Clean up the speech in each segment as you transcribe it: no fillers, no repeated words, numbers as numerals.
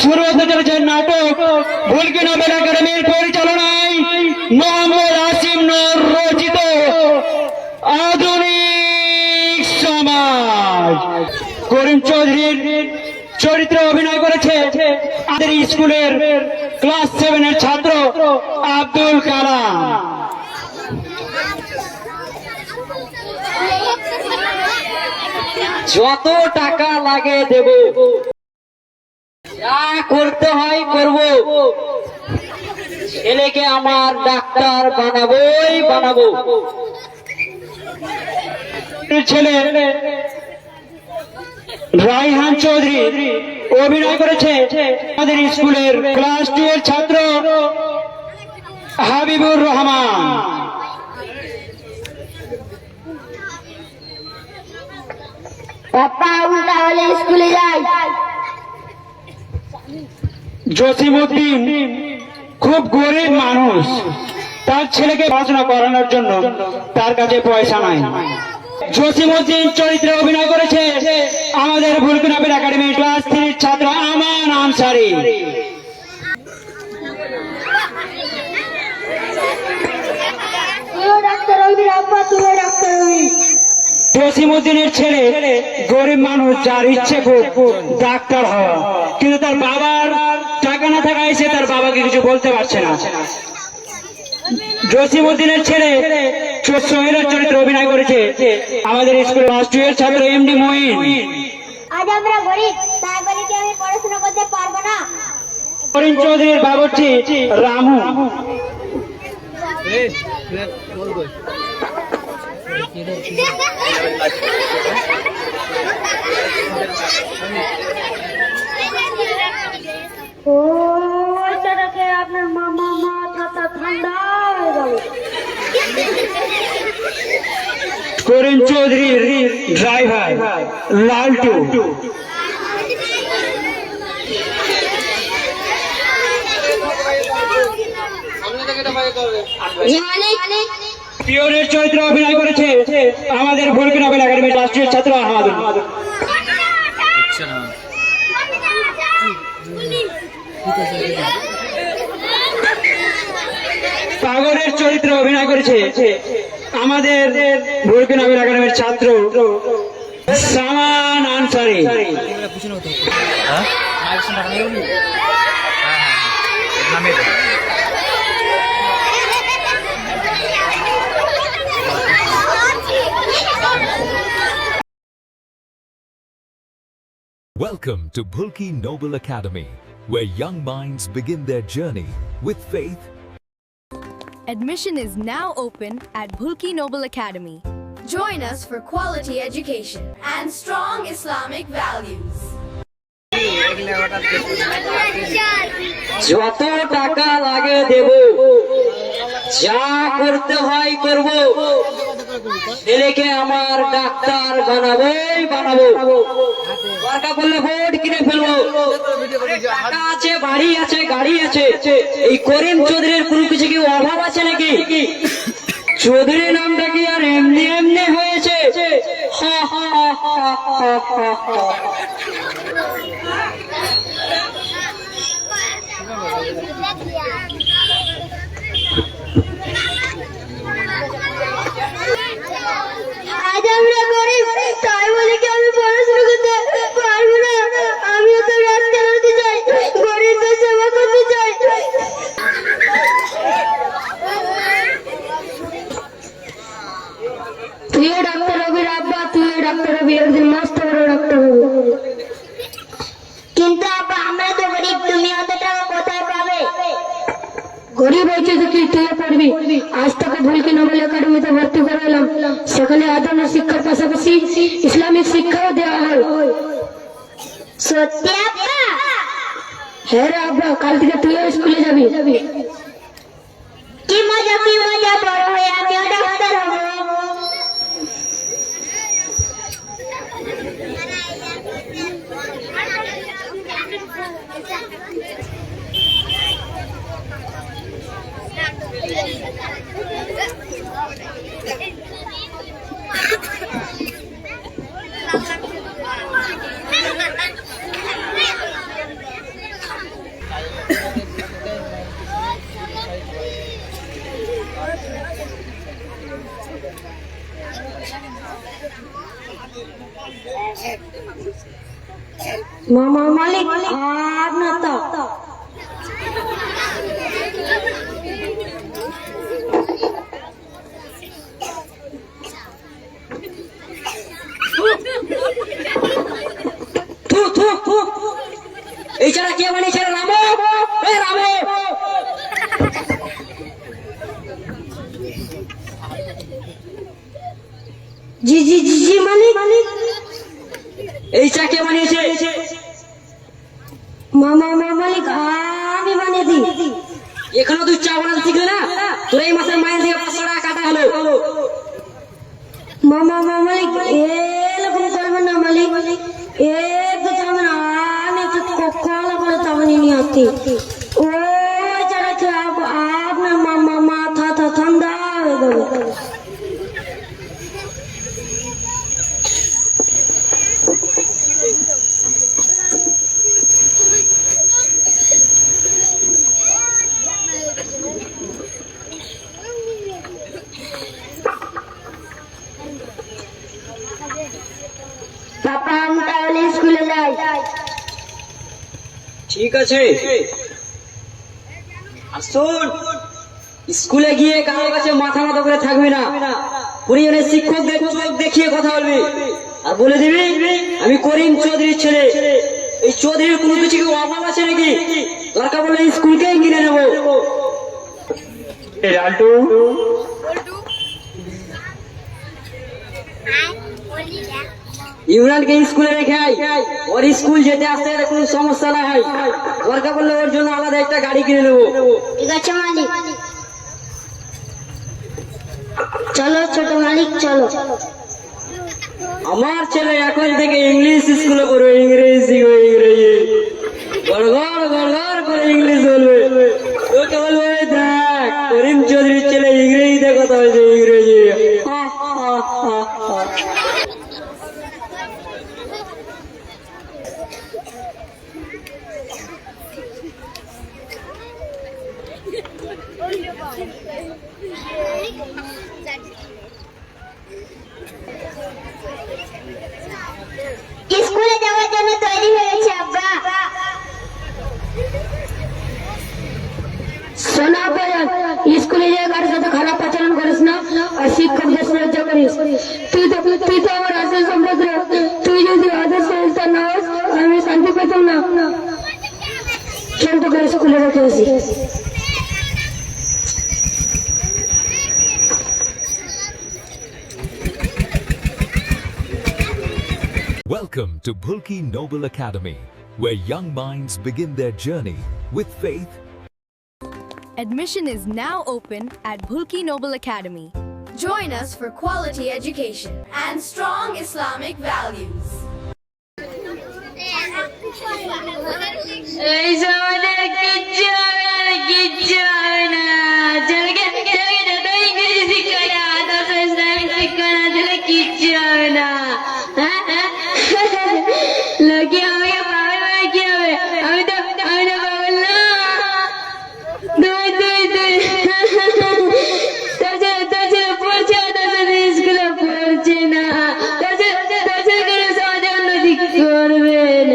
শুরু হতে চলেছে নাটক ভুলকি নোবেল একাডেমির পরিচালনায় মোহাম্মদ আসিম নূর রচিত আধুনিক সমাজ। করিম চৌধুরীর চরিত্রে অভিনয় করেছে আমাদের স্কুলের ক্লাস 7 এর ছাত্র আব্দুল কালাম। যত টাকা লাগে দেব, যা করতে হয় করব, ছেলেকে আমার ডাক্তার বানাবো। ছেলে রায়হান চৌধুরী অভিনয় করেছে আমাদের স্কুলের ক্লাস 2 এর ছাত্র হাবিবুর রহমান। তাহলে স্কুলে যাই। জসিমউদ্দিন খুব গরিব মানুষ, তার ছেলেকে পড়াশোনা করানোর জন্য তার কাছে পয়সা নাই। জসিমউদ্দিন চরিত্রে অভিনয় করেছে আমাদের ভুলকি নোবেল একাডেমির ক্লাস 3 এর ছাত্র আমান আনসারি। জসিমউদ্দিনের ছেলে গরিব মানুষ, যার ইচ্ছে খুব ডাক্তার হওয়া, কিন্তু তার বাবার টাকা না থাকায় সে তার বাবাকে কিছু বলতে পারছে না। জসিমউদ্দিনের ছেলে সোহেলের চরিত্রে অভিনয় করেছে আমাদের স্কুলের ক্লাস 2 এর ছাত্র এমডি মঈন। আজ আমরা গরিব, তাই বলে কি আমি পড়াশোনা করতে পারবো না? করিম চৌধুরীর বাবুর্চি রামু। আপনার মাথা ঠান্ডা হয়ে গেল। করিম চৌধুরীর ড্রাইভার লালটু। পিওনের চরিত্রে অভিনয় করেছে আমাদের ভুলকি নোবেল একাডেমির রাষ্ট্রীয় ছাত্র আহমদুল। পাগলের চরিত্রে অভিনয় করেছে আমাদের ভুলকি নোবেল একাডেমির ছাত্র সামান Ansari. Welcome to Bhulki Noble Academy, where young minds begin their journey with faith. Admission is now open at Bhulki Noble Academy. Join us for quality education and strong Islamic values. যত টাকা লাগে দেব, যা করতে হয় করব, ছেলেকে আমার ডাক্তার বানাবো। দরকার পড়লে ভোট কিনে ফেলবো। টাকা আছে, বাড়ি আছে, গাড়ি আছে। এই করিম চৌধুরীর কোনো কিছু কি অভাব আছে নাকি? চৌধুরী নামটা কি আর এমনি হয়েছে? হা হা হা হা হা হা। আজ আমরা গরিব, তাই বলে কি আমি পড়াশোনা করতে পারবো না? আমিও তো ডাক্তার হতে চাই, গরিবদের সেবা করতে চাই। তুইও ডাক্তার হবি আব্বা, তুইও ডাক্তার হবি, একদিন মস্ত বড় ডাক্তার হবি। কিন্তু আব্বা আমরা তো গরিব, তুমি অত টাকা কোথায় পাবে? গরিব হয়েছে দেখি তুইও পড়বি। আজ তোকে ভুলকি নোবেল একাডেমিতে ভর্তি করালাম, সেখানে আধুনিক শিক্ষার পাশাপাশি ইসলামিক শিক্ষাও দেওয়া হয়। সত্যি আব্বা? হ্যাঁ রে আব্বা, কাল থেকে তুইও স্কুলে যাবি। কি মজা, বড় হয়ে আমিও ডাক্তার হবো। মামা মালিক আর না তা থু থু থু এই ছাড়া কে বানিয়েছে রে? রামু, এ রামু। জি জি জি জি মালিক এই চা কে বানিয়েছে? মামা মালিক আমি বানিয়ে দিই। এখনো তুই চা বানাতে শিখলে না? তোর এই মাসের মাইনে থেকে 500 টাকা কাটা হলো। মামা মালিক এরকম করবেন না মালিক, একটু চাবেন আমি একটু কলা করে চাবেন নিয়ে আসছি। ওই চাটা খেয়ে আপনার মাথা ঠান্ডা হয়ে যাবে। পাপা আমি তাহলে স্কুলে যাই। ঠিক আছে, আর শোন, স্কুলে গিয়ে কারো কাছে মাথা নত করে থাকবি না। পরিজনের শিক্ষকদের চোখ দেখিয়ে কথা বলবি, আর বলে দিবি আমি করিম চৌধুরীর ছেলে। এই চৌধুরীর কোনো কিছু কি অভাব আছে নাকি? দরকার বলে স্কুলকেই কিনে নেবো। লালটু, ইমরানকে স্কুলে রেখে আয়, ওর স্কুল যেতে আসতে কোনো সমস্যা না হয়। দরকার পড়লে ওর জন্য আলাদা একটা গাড়ি কিনে নেবো। ঠিক আছে মালিক, চলো ছোট মালিক চলো। আমার ছেলে এখন থেকে ইংলিশ স্কুলে পড়বে, ইংরেজি ইংরেজি গড়গড় গড়গড় করে ইংলিশ বলবে। তোকে বলবো এই দেখ করিম চৌধুরীর ছেলে ইংরেজিতে কথা বলছে, ইংরেজি। স্কুলে যাওয়ার জন্য তৈরি হয়েছে আব্বা। শোনা বয়ান, স্কুলে গিয়ে কারোর সাথে খারাপ আচরণ করিস না, আর শিক্ষকদের শ্রদ্ধা করিস। তুই তো আমার আসল সম্পদ। তুই যদি আদর্শ ইনসান না হস, আমি শান্তি পেতাম না। চল তোকে স্কুলে রেখে আসি। Welcome to Bhulki Noble Academy, where young minds begin their journey with faith. Admission is now open at Bhulki Noble Academy. Join us for quality education and strong Islamic values. এই আমাদের কিচ্ছু হবে না, কিচ্ছু হবে না। চলকে যত ইংরেজি শিক্ষা না, তত ইসলামিক শিক্ষা না দিলে কিচ্ছু হবে না। লোকে আমাকে পাগল বলে কি হবে? আমি তো পাগল না। তোর ছেলে পড়ছে, স্কুলে পড়ছে না, তোর ছেলে করে সমাজে উন্নতি করবেন।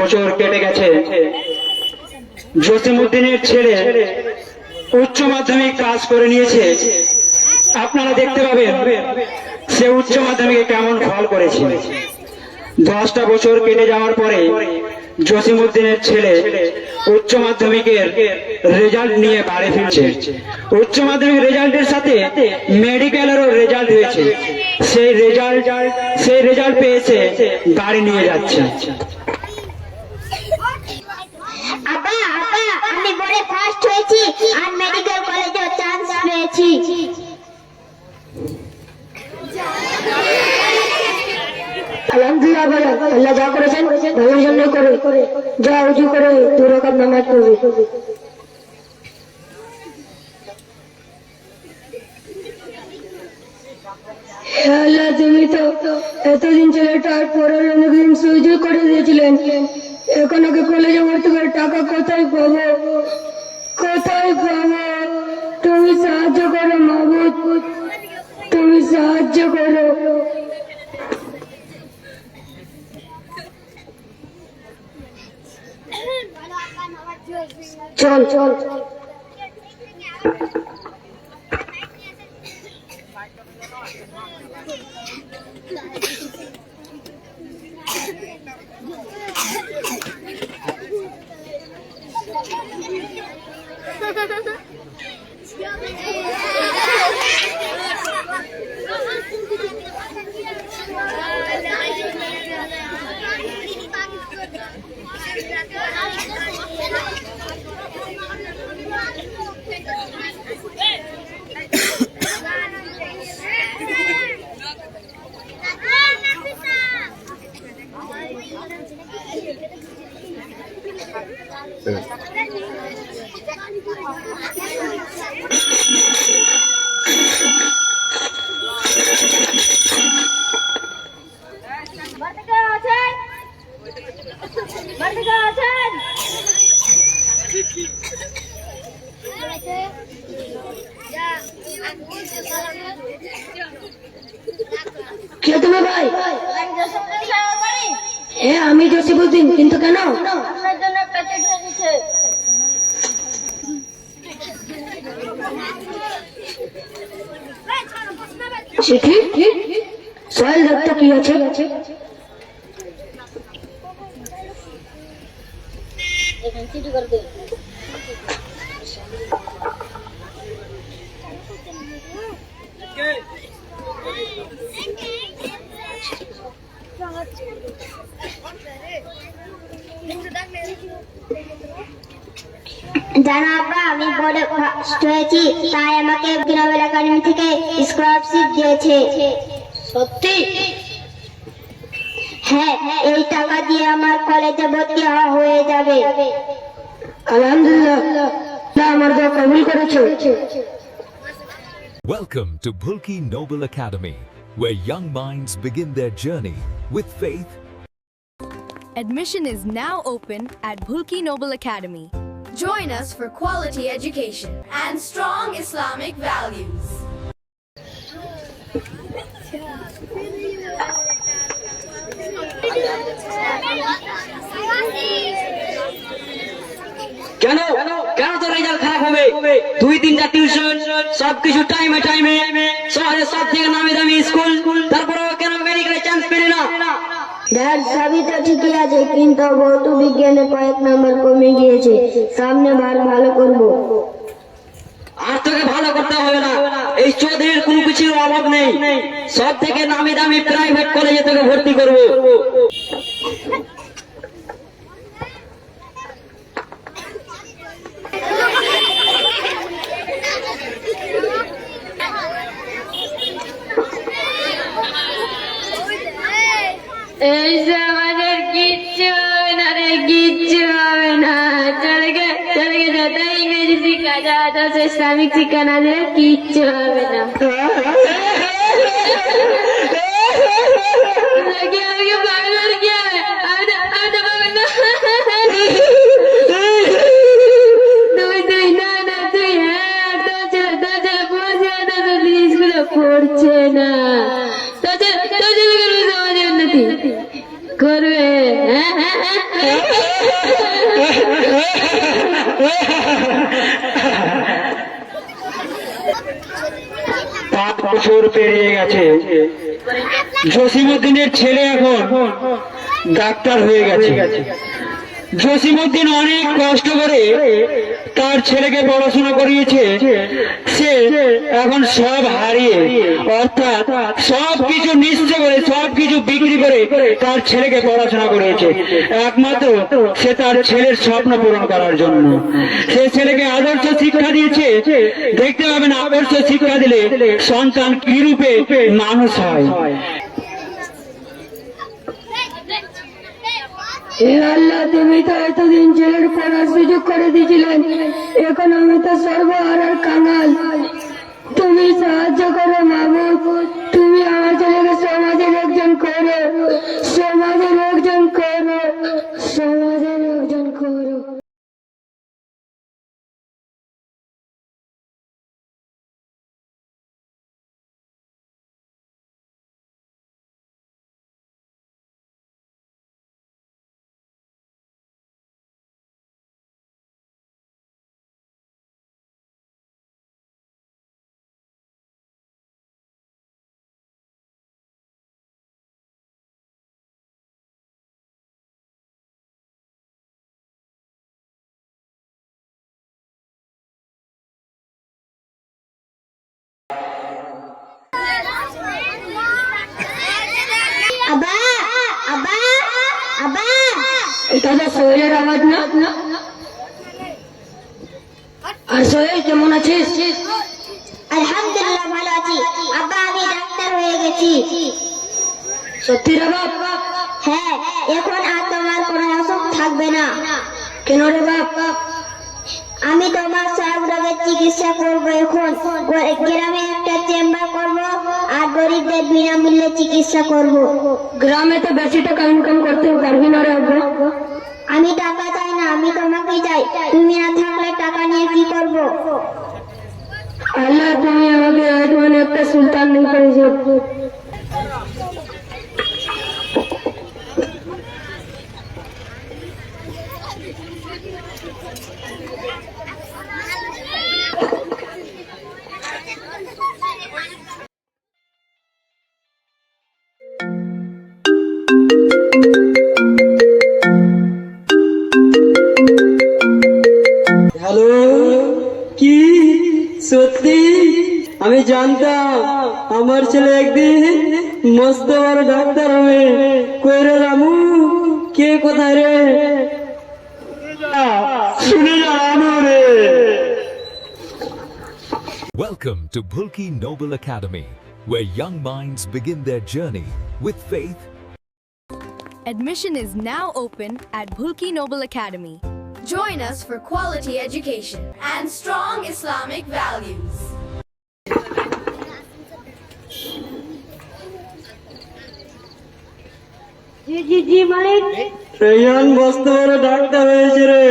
বছর কেটে গেছে, জসিমউদ্দিনের ছেলে উচ্চ মাধ্যমিক পাস করে নিয়েছে। আপনারা দেখতে পাবেন সে উচ্চ মাধ্যমিকে কেমন ফল করেছে। 10টা বছর কেটে যাওয়ার পরে জসিমউদ্দিনের ছেলে উচ্চ মাধ্যমিকের রেজাল্ট নিয়ে বাড়ি ফিরছে। উচ্চ মাধ্যমিক রেজাল্টের সাথে মেডিকেলেরও রেজাল্ট হয়েছে। সেই রেজাল্ট পেয়েছে, গাড়ি নিয়ে যাচ্ছে। আব্বা আব্বা, আমি বোর্ডে ফার্স্ট হয়েছি আর মেডিকেল কলেজে চান্স পেয়েছি। আলহামদুলিল্লাহ বলো, আল্লাহ যা করেছেন ভালোর জন্য করে। যা উজু করে 2 রাকাত নামাজ পড়বে। হে আল্লাহ, তুমি তো এতদিন ছেলেটার পরের অনেকদিন সুযোগ করে দিয়েছিলেন। এখন ওকে কলেজে ভর্তি করে টাকা কোথায় পাবো, কোথায় পাবো? তুমি সাহায্য করো মাবুদ, তুমি সাহায্য করো। চল চল কে তুমি ভাই? হ্যাঁ, আমি জসিবুদ্দিন, কিন্তু কেন? চিঠি? সোহেল দত্ত, কি আছে? জানো আপা, আমি বোর্ডে ফার্স্ট হয়েছি, তাই আমাকে নোবেল একাডেমি থেকে স্কলারশিপ দিয়েছে। সত্যি? হ্যাঁ, এই টাকা দিয়ে আমার কলেজে ভর্তি হয়ে যাবে। আলহামদুলিল্লাহ, না আমার দোয়া কবুল করেছো। Welcome to Bhulki Noble Academy, where young minds begin their journey with faith. Admission is now open at Bhulki Noble Academy. Join us for quality education and strong Islamic values. কেন কেন তোর রেজাল্ট খারাপ হবে? 2-3টা tuition, সবকিছু টাইমে টাইমে, শহরের সব থেকে নামি দামি স্কুল, তারপরেও কেন মেডিকেলে চান্স পেলি না? ড্যাড, সবই তো ঠিকই আছে, কিন্তু ভৌত বিজ্ঞানে কয়েক নাম্বার কমে গিয়েছে। সামনে ভালো করব। আর তোকে ভালো করতে হবে না, এই চৌধুরীর কোনো কিছুর অভাব নেই। সব থেকে নামি দামি প্রাইভেট কলেজে তোকে ভর্তি করবো। এই যে আমাদের কিচ্ছু হবে না রে, কিচ্ছু হবে না। চলে গে যত ইংরেজি শিক্ষা যাওয়া তো ইসলামিক শিক্ষা না দিলে কিচ্ছু হবে না। আমাকে পাগল আর কি হবে? আমি তো পাগল না। তুই না তুই, হ্যাঁ তোর ছেলে পড়ছে না, তোর স্কুলে পড়ছে না, তোর ছেলে সমাজের উন্নতি করবে। পাঁচ বছর পেরিয়ে গেছে, জসিমউদ্দিনের ছেলে এখন ডাক্তার হয়ে গেছে। জসিমউদ্দিন অনেক কষ্ট করে তার ছেলেকে পড়াশোনা করিয়েছে। সে এখন সব হারিয়ে, অর্থাৎ সবকিছু নিঃস্ব করে, সবকিছু বিক্রি করে তার ছেলেকে পড়াশোনা করিয়েছে, একমাত্র সে তার ছেলের স্বপ্ন পূরণ করার জন্য। সে ছেলেকে আদর্শ শিক্ষা দিয়েছে। দেখতে পাবেন, আদর্শ শিক্ষা দিলে সন্তান কি রূপে মানুষ হয়। হে আল্লাহ, তুমি তো এতদিন ছেলের পড়ার সুযোগ করে দিয়েছিলেন, এখন আমি তো সর্বহারার কাঙাল। তুমি সাহায্য করো মাবুদ, এটা তো সোহেলের আওয়াজ না? আর সোহেল কেমন আছিস? আলহামদুলিল্লাহ ভালো আছি আব্বা, আমি ডাক্তার হয়ে গেছি। সত্যি রে বাপ? হ্যাঁ, এখন আর তোমার কোনো অসুখ থাকবে না। কেন রে বাপ? আমি তোমার সব রোগের চিকিৎসা করব। এখন গ্রামে একটা চেম্বার করব আর গরিবদের বিনামূল্যে চিকিৎসা করব। গ্রামে তো বেশি টাকা ইনকাম করতে পারবি না রে আব্বা। আমি টাকা চাই না, আমি তোমাকেই চাই। তুমি না থাকলে টাকা নিয়ে কি করব? আল্লাহ, তুমি আমাকে মানে একটা সুলতান নেই করেছো। হ্যালো, কি সত্যি? আমি জানতাম আমার ছেলে একদিন মস্ত বড় ডাক্তার হবে। কই রে রামু, কে কোথায় রে? শুনে যা রামু রে। Welcome to Bhulki Noble Academy, where young minds begin their journey with faith. Admission is now open at Bhulki Noble Academy. Join us for quality education and strong Islamic values. জি মালিক। রেয়ান মস্ত বড় ডাক্তার হয়েছে রে।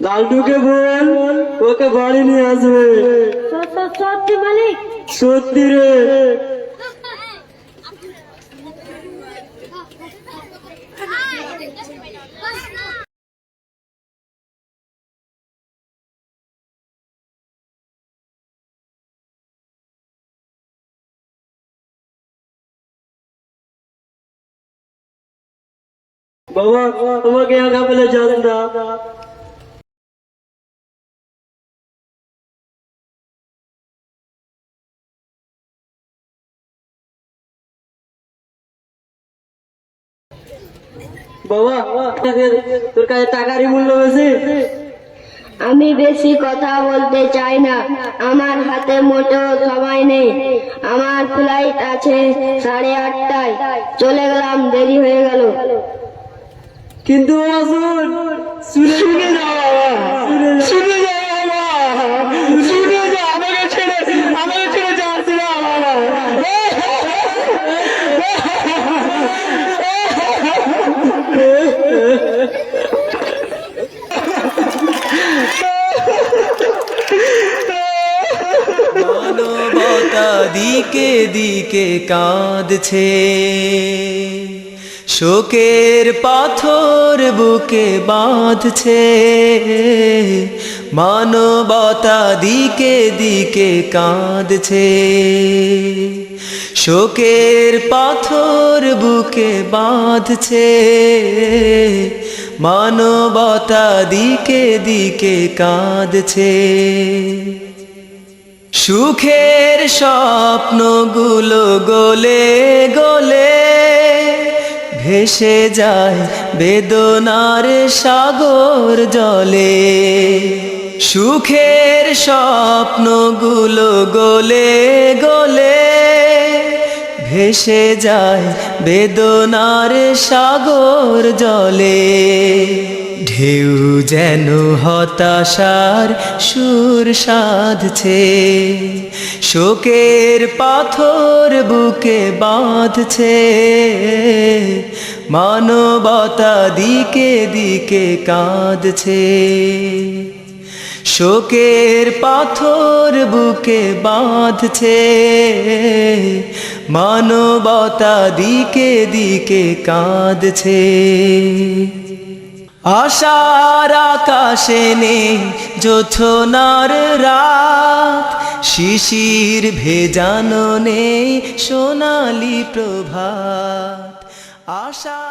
লালটুকে বল ওকে বাড়ি নিয়ে আসবে। সত্যি মালিক? সত্যি রে। বাবা, আমাকে একা ফেলে যান না। বাবা, তোর কাছে টাকারই মূল্য বেশি। আমি বেশি কথা বলতে চাই না, আমার হাতে মোটেও সময় নেই। আমার ফ্লাইট আছে 8:30টায়, চলে গেলাম, দেরি হয়ে গেল। কিন্তু বাবা শুনে যাও বাবা, শুনে যাও বাবা, শুনে যাও। আমাকে ছেড়ে যাচ্ছি না বাবা। মানবতা দিকে দিকে কাঁদছে, শোকের পাথর বুকে বাঁধছে। মানবতা দিকে দিকে কাঁদছে, শোকের পাথর বুকে বাঁধছে। মানবতা দিকে দিকে কাঁদছে, সুখের স্বপ্নগুলো গলে গলে ভেসে যায় বেদনার সাগর জলে। সুখের স্বপ্নগুলো গলে গলে ভেসে যায় বেদনার সাগর জলে। ঢেউ যেন হতাশার সুর সাধছে, শোকের পাথর বুকে বাঁধছে। মানবতা দিকে দিকে কাঁদছে, শোকের পাথর বুকে বাঁধছে। মানবতা দিকে দিকে কাঁদছে। আশার আকাশে নেই জোছনার রাত, শিশির ভেজানো নেই সোনালি প্রভাত। আশা